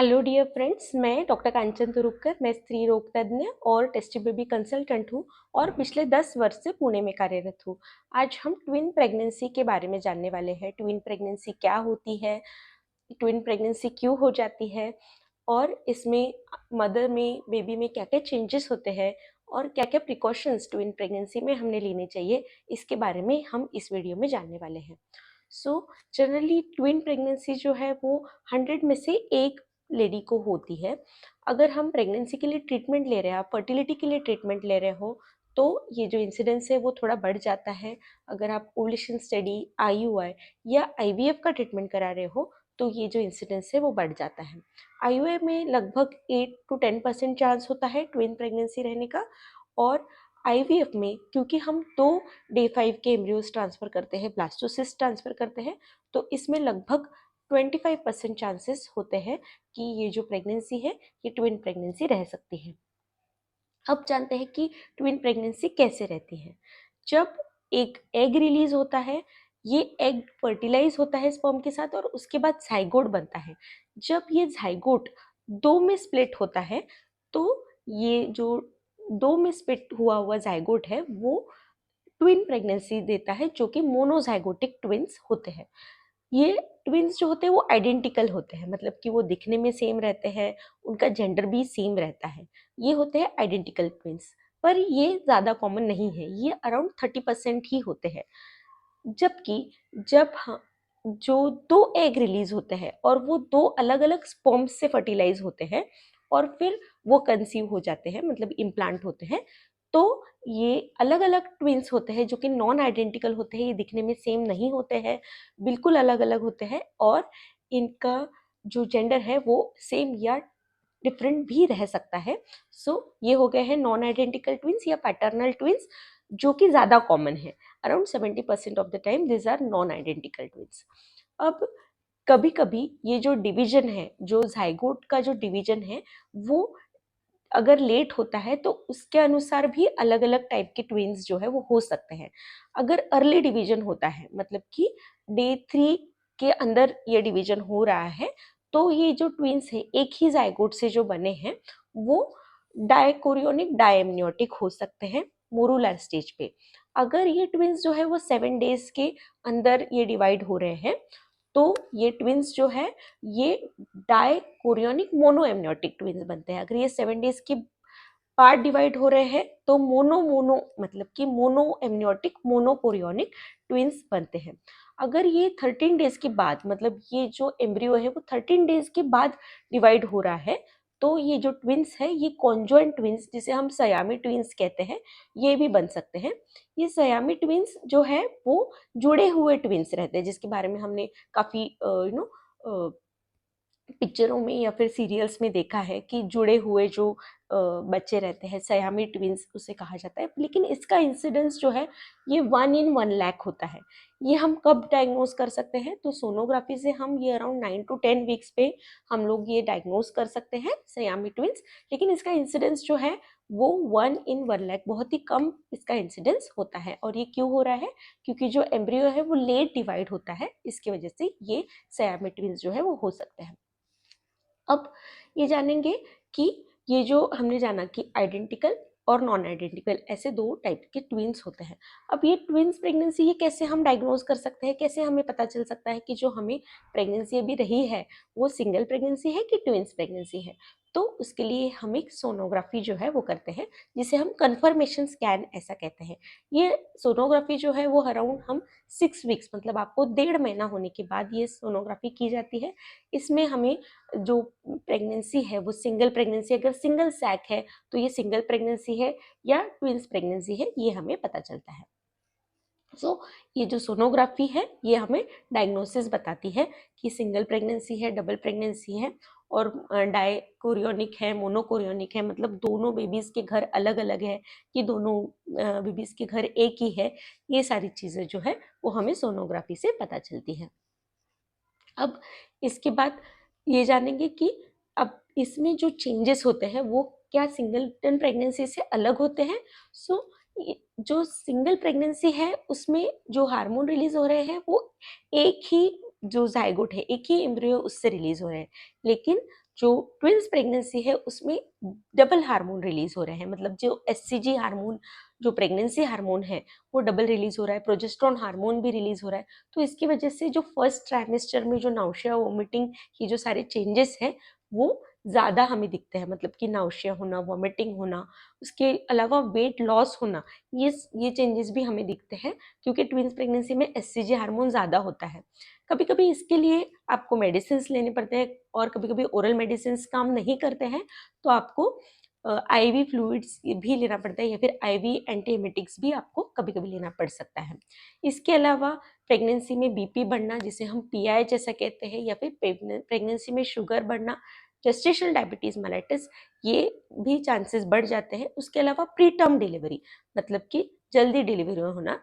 Hello dear friends, मैं doctor कांचन तुरुक्कर। मैं स्त्री रोग तज्ञ और टेस्टी बेबी कंसल्टेंट हूँ और पिछले 10 वर्ष से पुणे में कार्यरत हूँ। आज हम ट्विन प्रेगनेंसी के बारे में जानने वाले हैं। ट्विन प्रेगनेंसी क्या होती है, ट्विन प्रेगनेंसी क्यों हो जाती है और इसमें मदर में, बेबी में क्या क्या चेंजेस होते हैं और क्या क्या प्रिकॉशंस ट्विन प्रेगनेंसी में हमने लेने चाहिए, इसके बारे में हम इस वीडियो में जानने वाले हैं। जनरली ट्विन प्रेगनेंसी जो है वो 100 में से एक लेडी को होती है। अगर हम प्रेगनेंसी के लिए ट्रीटमेंट ले रहे हैं, आप फर्टिलिटी के लिए ट्रीटमेंट ले रहे हो, तो ये जो इंसिडेंस है वो थोड़ा बढ़ जाता है। अगर आप ओवुलेशन स्टडी, IUI या IVF का ट्रीटमेंट करा रहे हो तो ये जो इंसिडेंस है वो बढ़ जाता है। IUI में लगभग 8 to 10% चांस होता है ट्विन प्रेगनेंसी रहने का, और IVF में क्योंकि हम 2 day 5 के एम्ब्रियोज ट्रांसफ़र करते हैं, ब्लास्टोसिस्ट ट्रांसफ़र करते हैं, तो इसमें लगभग 25% चांसेस होते हैं कि ये जो प्रेगनेंसी है ये ट्विन प्रेगनेंसी रह सकती है। अब जानते हैं कि ट्विन प्रेगनेंसी कैसे रहती है। जब एक एग रिलीज होता है, ये एग फर्टिलाइज होता है स्पर्म के साथ और उसके बाद जाइगोट बनता है। जब ये जाइगोट दो में स्प्लिट होता है, तो ये जो दो में स्प्लिट हुआ हुआ जाइगोट है वो ट्विन प्रेगनेंसी देता है, जो कि मोनोजाइगोटिक ट्विन्स होते हैं। ये ट्विन्स जो होते हैं वो आइडेंटिकल होते हैं, मतलब कि वो दिखने में सेम रहते हैं, उनका जेंडर भी सेम रहता है। ये होते हैं आइडेंटिकल ट्विन्स, पर ये ज़्यादा कॉमन नहीं है, ये अराउंड 30% ही होते हैं। जबकि जब जो दो एग रिलीज होते हैं और वो दो अलग अलग स्पर्म्स से फर्टिलाइज होते हैं और फिर वो कंसीव हो जाते हैं, मतलब इम्प्लांट होते हैं, तो ये अलग अलग ट्विन्स होते हैं जो कि नॉन आइडेंटिकल होते हैं। ये दिखने में सेम नहीं होते हैं, बिल्कुल अलग अलग होते हैं, और इनका जो जेंडर है वो सेम या डिफरेंट भी रह सकता है। ये हो गए हैं नॉन आइडेंटिकल ट्विन्स या पैटर्नल ट्विन्स, जो कि ज़्यादा कॉमन है। Around 70% of the time this are non identical twins. अब कभी कभी ये जो डिवीजन है, जो जाइगोट का जो डिवीजन है, वो अगर लेट होता है तो उसके अनुसार भी अलग अलग टाइप के ट्विन्स जो है वो हो सकते हैं। अगर अर्ली डिवीजन होता है, मतलब कि day 3 के अंदर ये डिवीजन हो रहा है, तो ये जो ट्विन्स है एक ही जाइगोट से जो बने हैं वो डायकोरियोनिक डायम्नियोटिक हो सकते हैं मोरूलर स्टेज पे। अगर ये ट्विन्स जो है वो 7 days के अंदर ये डिवाइड हो रहे हैं, तो ये ट्विन्स जो है ये डायकोरियोनिक मोनोएम्नियोटिक ट्विन्स बनते हैं। अगर ये 7 days के पार्ट डिवाइड हो रहे हैं तो मोनो मोनो, मतलब कि मोनो एम्नियोटिक मोनोकोरियोनिक ट्विन्स बनते हैं। अगर ये 13 days के बाद, मतलब ये जो एम्ब्रियो है वो 13 days के बाद डिवाइड हो रहा है, तो ये जो ट्विन्स है ये कॉन्जॉइंट ट्विन्स, जिसे हम सयामी ट्विन्स कहते हैं, ये भी बन सकते हैं। ये सयामी ट्विन्स जो है वो जुड़े हुए ट्विन्स रहते हैं, जिसके बारे में हमने काफ़ी पिक्चरों में या फिर सीरियल्स में देखा है कि जुड़े हुए जो बच्चे रहते हैं, सयामी ट्विन्स उसे कहा जाता है। लेकिन इसका इंसिडेंस जो है ये 1 in 1 lakh होता है। ये हम कब डायग्नोज कर सकते हैं? तो सोनोग्राफी से हम ये अराउंड 9 to 10 वीक्स पे हम लोग ये डायग्नोज कर सकते हैं सयामी ट्विन्स। लेकिन इसका इंसिडेंस जो है वो 1 in 1 lakh, बहुत ही कम इसका इंसिडेंस होता है। और ये क्यों हो रहा है? क्योंकि जो एम्ब्रियो है वो लेट डिवाइड होता है, इसकी वजह से ये सयामी ट्विन्स जो है वो हो सकते हैं। अब ये जानेंगे कि ये जो हमने जाना कि आइडेंटिकल और नॉन आइडेंटिकल, ऐसे दो टाइप के ट्विन्स होते हैं। अब ये ट्विन्स प्रेगनेंसी ये कैसे हम डायग्नोज कर सकते हैं, कैसे हमें पता चल सकता है कि जो हमें प्रेगनेंसी अभी रही है वो सिंगल प्रेगनेंसी है कि ट्विन्स प्रेगनेंसी है? तो उसके लिए हम एक सोनोग्राफी जो है वो करते हैं, जिसे हम कन्फर्मेशन स्कैन ऐसा कहते हैं। ये सोनोग्राफी जो है वो अराउंड हम 6 वीक्स, मतलब आपको 1.5 महीना होने के बाद ये सोनोग्राफी की जाती है। इसमें हमें जो प्रेगनेंसी है वो सिंगल प्रेगनेंसी, अगर सिंगल सैक है तो ये सिंगल प्रेगनेंसी है या ट्विंस प्रेगनेंसी है, ये हमें पता चलता है। ये जो सोनोग्राफी है ये हमें डायग्नोसिस बताती है कि सिंगल प्रेगनेंसी है, डबल प्रेगनेंसी है, और डायकोरियोनिक है, मोनोकोरियोनिक है, मतलब दोनों बेबीज के घर अलग अलग है कि दोनों बेबीज के घर एक ही है। ये सारी चीज़ें जो है वो हमें सोनोग्राफी से पता चलती है। अब इसके बाद ये जानेंगे कि अब इसमें जो चेंजेस होते हैं वो क्या सिंगलटन प्रेगनेंसी से अलग होते हैं। जो सिंगल प्रेगनेंसी है उसमें जो हार्मोन रिलीज हो रहे हैं वो एक ही जो जाइगोट है, एक ही एम्ब्रियो उससे रिलीज हो रहे हैं। लेकिन जो ट्विन्स प्रेगनेंसी है उसमें डबल हार्मोन रिलीज हो रहे हैं, मतलब जो एचसीजी हार्मोन, जो प्रेगनेंसी हार्मोन है वो डबल रिलीज हो रहा है, प्रोजेस्टेरोन हार्मोन भी रिलीज हो रहा है। तो इसकी वजह से जो फर्स्ट ट्राइमेस्टर में जो नाउशिया वोमिटिंग की जो सारे चेंजेस हैं वो ज़्यादा हमें दिखते हैं, मतलब कि नाउशिया होना, वॉमिटिंग होना, उसके अलावा वेट लॉस होना, ये चेंजेस भी हमें दिखते हैं क्योंकि ट्विन्स प्रेगनेंसी में एचसीजी हार्मोन ज़्यादा होता है। कभी कभी इसके लिए आपको मेडिसिन लेने पड़ते हैं और कभी कभी ओरल मेडिसिन काम नहीं करते हैं तो आपको आईवी फ्लूइड्स भी लेना पड़ता है या फिर आईवी एंटीएमेटिक्स भी आपको कभी कभी लेना पड़ सकता है। इसके अलावा प्रेगनेंसी में बीपी बढ़ना, जिसे हम पीआई जैसा कहते हैं, या फिर प्रेगनेंसी में शुगर बढ़ना, जेस्टेशनल डायबिटीज मेलाइटिस, ये भी चांसेस बढ़ जाते हैं। उसके अलावा प्री टर्म डिलीवरी, मतलब कि जल्दी डिलीवरी होना,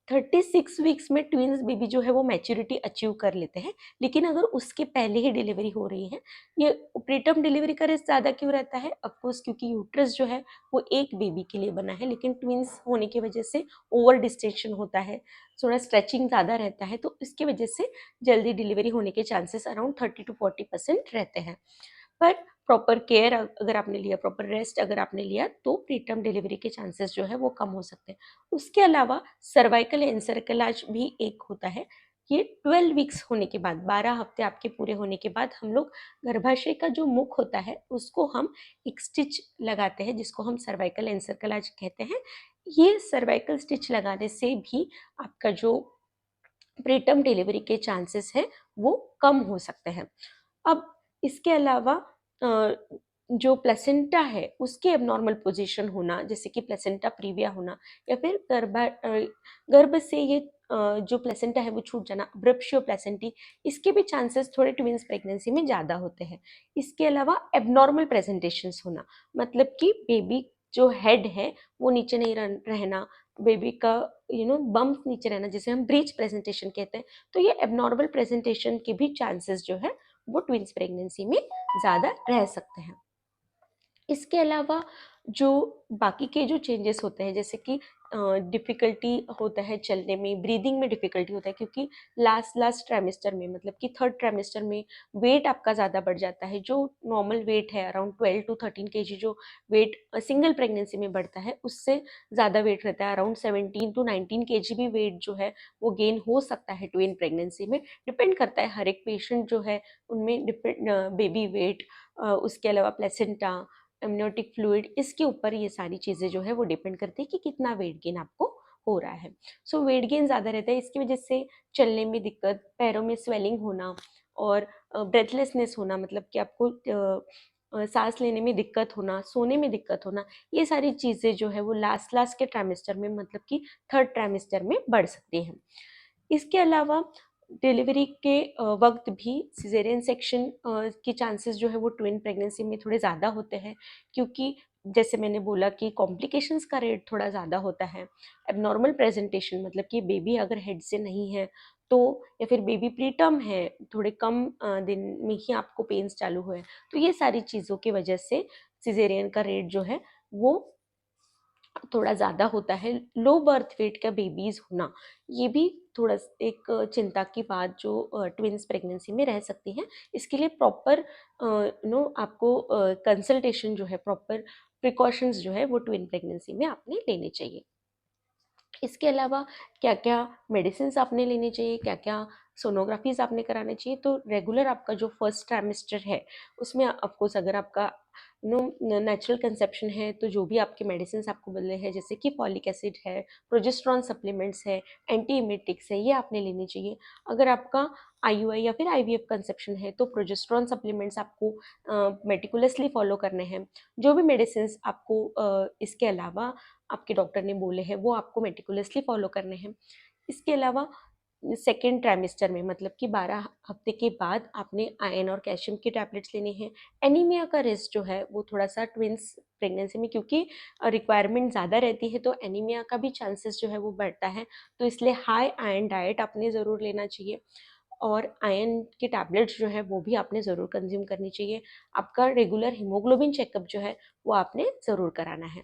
36 वीक्स में ट्विन्स बेबी जो है वो मैच्योरिटी अचीव कर लेते हैं। लेकिन अगर उसके पहले ही डिलीवरी हो रही है, ये प्रीटर्म डिलीवरी का रिस्क ज़्यादा क्यों रहता है? ऑफकोर्स क्योंकि यूट्रस जो है वो एक बेबी के लिए बना है, लेकिन ट्विन्स होने की वजह से ओवर डिस्टेंशन होता है, थोड़ा स्ट्रेचिंग ज़्यादा रहता है, तो इसकी वजह से जल्दी डिलीवरी होने के चांसेस अराउंड 30 to 40% रहते हैं। पर प्रॉपर केयर अगर आपने लिया, प्रॉपर रेस्ट अगर आपने लिया, तो प्रीटर्म डिलीवरी के चांसेस जो है वो कम हो सकते हैं। उसके अलावा सर्वाइकल एनसेफेलाइटिस भी एक होता है। ये 12 वीक्स होने के बाद, 12 हफ्ते आपके पूरे होने के बाद हम लोग गर्भाशय का जो मुख होता है उसको हम एक स्टिच लगाते हैं, जिसको हम सर्वाइकल एनसेफेलाइटिस कहते हैं। ये सर्वाइकल स्टिच लगाने से भी आपका जो प्रीटर्म डिलीवरी के चांसेस है वो कम हो सकते हैं। अब इसके अलावा अ, जो प्लेसेंटा है उसके एबनॉर्मल पोजीशन होना, जैसे कि प्लेसेंटा प्रीविया होना, या फिर गर्भ से ये जो प्लेसेंटा है वो छूट जाना, अब्रप्शियो प्लेसेंटी, इसके भी चांसेस थोड़े ट्विंस प्रेगनेंसी में ज़्यादा होते हैं। इसके अलावा एबनॉर्मल प्रेजेंटेशंस होना, मतलब कि बेबी जो हेड है वो नीचे नहीं रहना, बेबी का बम्प नीचे रहना, जिसे हम ब्रीच प्रेजेंटेशन कहते हैं। तो ये एबनॉर्मल प्रेजेंटेशन के भी चांसेस जो है वो ट्विंस प्रेगनेंसी में ज़्यादा रह सकते हैं। इसके अलावा जो बाकी के जो चेंजेस होते हैं, जैसे कि डिफ़िकल्टी होता है चलने में, ब्रीदिंग में डिफ़िकल्टी होता है, क्योंकि लास्ट ट्राइमेस्टर में, मतलब कि थर्ड ट्राइमेस्टर में वेट आपका ज़्यादा बढ़ जाता है। जो नॉर्मल वेट है अराउंड 12 to 13 kg, जो वेट सिंगल प्रेगनेंसी में बढ़ता है उससे ज़्यादा वेट रहता है, अराउंड 17 to 19 kg भी वेट जो है वो गेन हो सकता है ट्विन प्रेगनेंसी में। डिपेंड करता है हर एक पेशेंट जो है उनमें, डिपेंड बेबी वेट, उसके अलावा प्लेसेंटा, एमनियोटिक फ्लूइड, इसके ऊपर ये सारी चीज़ें जो है वो डिपेंड करती है कि कितना वेट गेन आपको हो रहा है। सो वेट गेन ज़्यादा रहता है, इसकी वजह से चलने में दिक्कत, पैरों में स्वेलिंग होना और ब्रेथलेसनेस होना, मतलब कि आपको सांस लेने में दिक्कत होना, सोने में दिक्कत होना, ये सारी चीज़ें जो है वो लास्ट के ट्राइमेस्टर में, मतलब कि थर्ड ट्राइमेस्टर में बढ़ सकती हैं। इसके अलावा डिलीवरी के वक्त भी सिजेरियन सेक्शन के चांसेस जो है वो ट्विन प्रेगनेंसी में थोड़े ज़्यादा होते हैं, क्योंकि जैसे मैंने बोला कि कॉम्प्लिकेशंस का रेट थोड़ा ज़्यादा होता है। एबनॉर्मल प्रेजेंटेशन, मतलब कि बेबी अगर हेड से नहीं है तो, या फिर बेबी प्रीटर्म है, थोड़े कम दिन में ही आपको पेन्स चालू हुए, तो ये सारी चीज़ों की वजह से सिजेरियन का रेट जो है वो थोड़ा ज़्यादा होता है। लो बर्थ वेट का बेबीज़ होना, ये भी थोड़ा एक चिंता की बात जो ट्विन्स प्रेगनेंसी में रह सकती है। इसके लिए प्रॉपर आपको कंसल्टेशन जो है, प्रॉपर प्रिकॉशंस जो है वो ट्विन प्रेगनेंसी में आपने लेने चाहिए। इसके अलावा क्या-क्या मेडिसिन्स आपने लेने चाहिए, क्या-क्या सोनोग्राफीज़ आपने कराने चाहिए, तो रेगुलर आपका जो फर्स्ट ट्राइमेस्टर है, उसमें ऑफ कोर्स अगर आपका नेचुरल कंसेप्शन है, तो जो भी आपके मेडिसिन्स आपको मिले हैं, जैसे कि फॉलिक एसिड है, प्रोजेस्टेरॉन सप्लीमेंट्स है, एंटी इमेटिक्स है, ये आपने लेनी चाहिए। अगर आपका आईयूआई या फिर आईवीएफ कंसेप्शन है, तो प्रोजेस्टेरॉन सप्लीमेंट्स आपको मेटिकुलसली फॉलो करने हैं। जो भी मेडिसिन्स आपको इसके अलावा आपके डॉक्टर ने बोले हैं वो आपको मेटिकुलसली फॉलो करने हैं। इसके अलावा सेकेंड ट्राइमेस्टर में, मतलब कि 12 हफ्ते के बाद आपने आयरन और कैल्शियम की टैबलेट्स लेनी है। एनीमिया का रिस्क जो है वो थोड़ा-सा ट्विन्स प्रेगनेंसी में, क्योंकि रिक्वायरमेंट ज़्यादा रहती है, तो एनीमिया का भी चांसेस जो है वो बढ़ता है। तो इसलिए हाई आयरन डाइट आपने ज़रूर लेना चाहिए और आयरन की टैबलेट्स जो है वो भी आपने ज़रूर कंज़्यूम करनी चाहिए। आपका रेगुलर हीमोग्लोबिन चेकअप जो है वो आपने ज़रूर कराना है।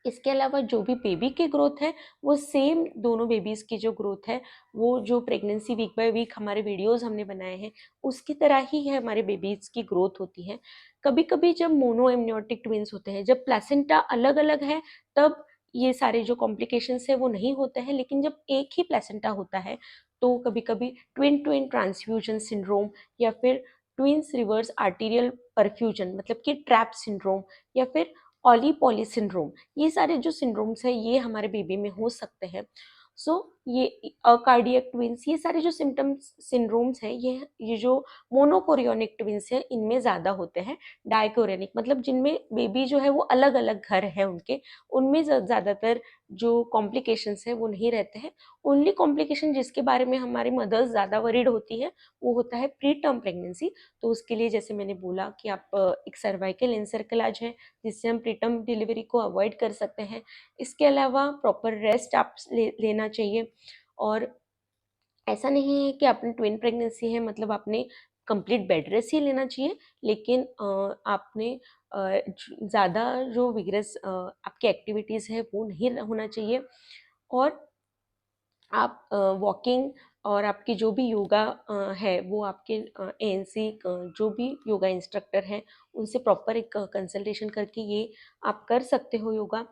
इसके अलावा जो भी बेबी की ग्रोथ है वो सेम दोनों बेबीज़ की जो ग्रोथ है वो जो प्रेगनेंसी वीक बाय वीक हमारे वीडियोस हमने बनाए हैं उसकी तरह ही है हमारे बेबीज़ की ग्रोथ होती है। कभी कभी जब मोनो एमनियोटिक ट्विंस होते हैं, जब प्लेसेंटा अलग अलग है, तब ये सारे जो कॉम्प्लिकेशंस है वो नहीं होते हैं। लेकिन जब एक ही प्लेसेंटा होता है तो कभी कभी ट्विन ट्विन ट्रांसफ्यूजन सिंड्रोम या फिर ट्विंस रिवर्स आर्टीरियल परफ्यूजन मतलब कि ट्रैप सिंड्रोम या फिर ऑली पॉली सिंड्रोम, ये सारे जो सिंड्रोम्स हैं ये हमारे बेबी में हो सकते हैं। सो ये कार्डियक ट्विंस, ये सारे जो सिम्टम्स सिंड्रोम्स हैं ये जो मोनोकोरियोनिक ट्विंस हैं इनमें ज़्यादा होते हैं। डायकोरियनिक मतलब जिनमें बेबी जो है वो अलग अलग घर है उनके, उनमें ज़्यादातर जो कॉम्प्लिकेशंस हैं वो नहीं रहते हैं। ओनली कॉम्प्लिकेशन जिसके बारे में हमारी मदर्स ज़्यादा वरीड होती है वो होता है प्री टर्म प्रेगनेंसी। तो उसके लिए जैसे मैंने बोला कि आप एक सर्वाइकल एनसेफेलाज है जिससे हम प्रीटर्म डिलीवरी को अवॉइड कर सकते हैं। इसके अलावा प्रॉपर रेस्ट आप लेना चाहिए। और ऐसा नहीं है कि आपने ट्विन प्रेगनेंसी है मतलब आपने कंप्लीट बेड रेस्ट ही लेना चाहिए, लेकिन आपने ज़्यादा जो विगरस आपकी एक्टिविटीज़ है वो नहीं होना चाहिए। और आप वॉकिंग और आपकी जो भी योगा है वो आपके एएनसी जो भी योगा इंस्ट्रक्टर हैं उनसे प्रॉपर एक कंसल्टेशन करके ये आप कर सकते हो योगा।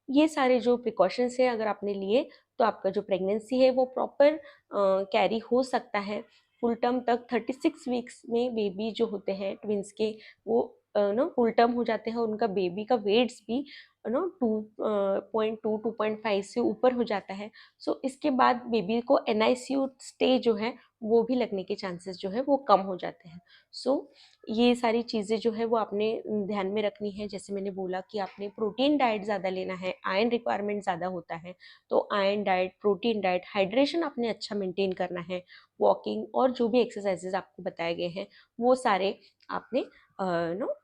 ये सारे जो प्रिकॉशंस हैं अगर आपने लिए तो आपका जो प्रेगनेंसी है वो प्रॉपर कैरी हो सकता है। फुल टर्म तक 36 वीक्स में बेबी जो होते हैं ट्विंस के वो फुल टर्म हो जाते हैं। उनका बेबी का वेट्स भी 2.2 2.5 से ऊपर हो जाता है। सो इसके बाद बेबी को एनआईसीयू स्टे जो है वो भी लगने के चांसेस जो है वो कम हो जाते हैं। सो ये सारी चीज़ें जो है वो आपने ध्यान में रखनी है। जैसे मैंने बोला कि आपने प्रोटीन डाइट ज़्यादा लेना है, आयरन रिक्वायरमेंट ज़्यादा होता है तो iron diet, protein diet, hydration आपने अच्छा मेंटेन करना है। वॉकिंग और जो भी एक्सरसाइजेज आपको बताए गए हैं वो सारे आपने नो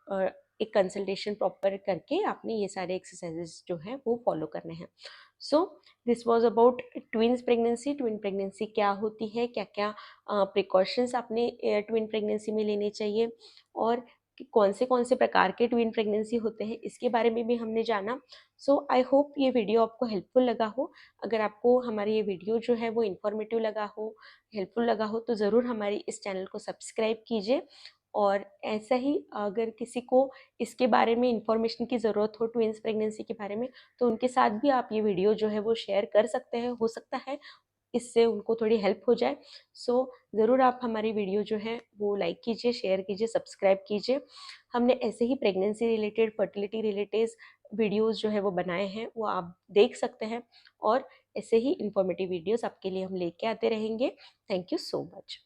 एक कंसल्टेशन प्रॉपर करके आपने ये सारे एक्सरसाइजेज जो है वो फॉलो करने हैं। So this was about twins pregnancy. Twin pregnancy क्या होती है, क्या क्या प्रिकॉशंस आपने ट्विन प्रेगनेंसी में लेने चाहिए और कौन से प्रकार के ट्विन प्रेगनेंसी होते हैं इसके बारे में भी हमने जाना। सो आई होप ये वीडियो आपको हेल्पफुल लगा हो। अगर आपको हमारी ये वीडियो जो है वो इन्फॉर्मेटिव लगा हो, हेल्पफुल लगा हो तो ज़रूर हमारी इस चैनल को सब्सक्राइब कीजिए। और ऐसा ही अगर किसी को इसके बारे में इंफॉर्मेशन की ज़रूरत हो ट्विन्स प्रेगनेंसी के बारे में तो उनके साथ भी आप ये वीडियो जो है वो शेयर कर सकते हैं। हो सकता है इससे उनको थोड़ी हेल्प हो जाए। सो ज़रूर आप हमारी वीडियो जो है वो लाइक कीजिए, शेयर कीजिए, सब्सक्राइब कीजिए। हमने ऐसे ही pregnancy related, fertility related videos जो है वो बनाए हैं वो आप देख सकते हैं। और ऐसे ही इंफॉर्मेटिव वीडियोस आपके लिए हम लेके आते रहेंगे। Thank you so much.